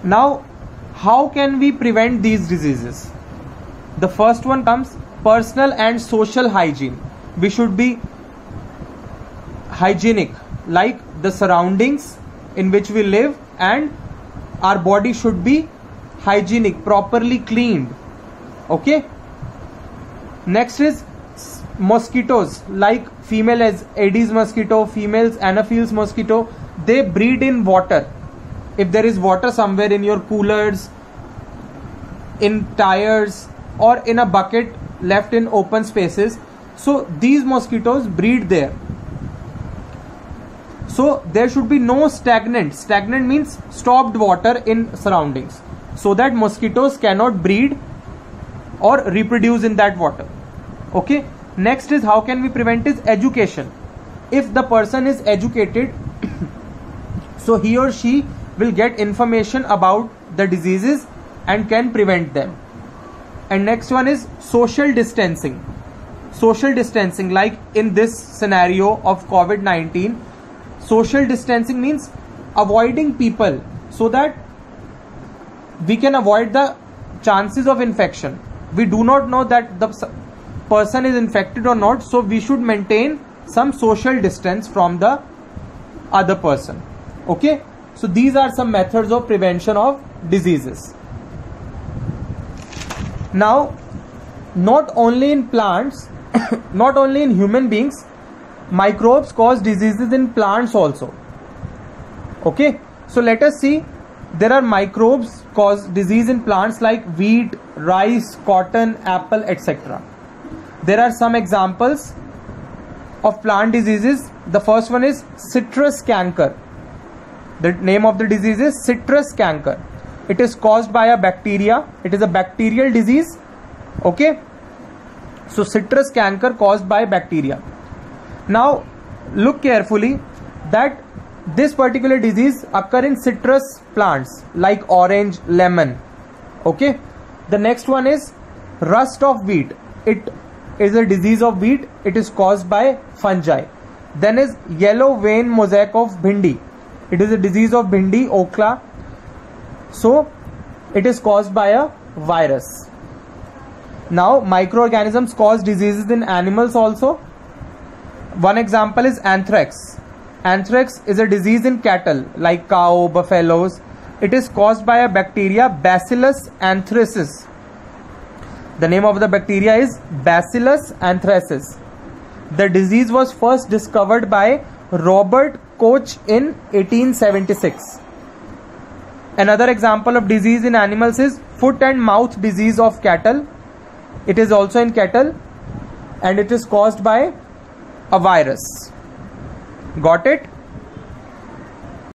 Now, how can we prevent these diseases? The first one comes personal and social hygiene. We should be hygienic, like the surroundings in which we live, and our body should be hygienic, properly cleaned. Okay. Next is mosquitoes, like female as Aedes mosquito, females Anopheles mosquito. They breed in water. If there is water somewhere in your coolers, in tires, or in a bucket left in open spaces, so these mosquitoes breed there. So there should be no stagnant. Stagnant means stopped water in surroundings, so that mosquitoes cannot breed or reproduce in that water. Okay. Next is how can we prevent is education. If the person is educated, so he or she will get information about the diseases and can prevent them. And next one is social distancing. Social distancing, like in this scenario of COVID-19, social distancing means avoiding people so that we can avoid the chances of infection. We do not know that the person is infected or not, so we should maintain some social distance from the other person. Okay, so these are some methods of prevention of diseases. Now, not only in plants, not only in human beings, microbes cause diseases in plants also. Okay, so let us see. There are microbes cause disease in plants like wheat, rice, cotton, apple, etc. There are some examples of plant diseases. The first one is citrus canker. The name of the disease is citrus canker. It is caused by a bacteria. It is a bacterial disease. Okay. So citrus canker caused by bacteria. Now look carefully that this particular disease occur in citrus plants like orange, lemon. Okay. The next one is rust of wheat. It is a disease of wheat. It is caused by fungi. Then is yellow vein mosaic of bhindi. It is a disease of bhindi, okra. So it is caused by a virus. Now microorganisms cause diseases in animals also. One example is anthrax. Anthrax is a disease in cattle like cow, buffaloes. It is caused by a bacteria, Bacillus anthracis. The name of the bacteria is Bacillus anthracis. The disease was first discovered by Robert Koch in 1876. Another example of disease in animals is foot and mouth disease of cattle. It is also in cattle and it is caused by a virus. Got it?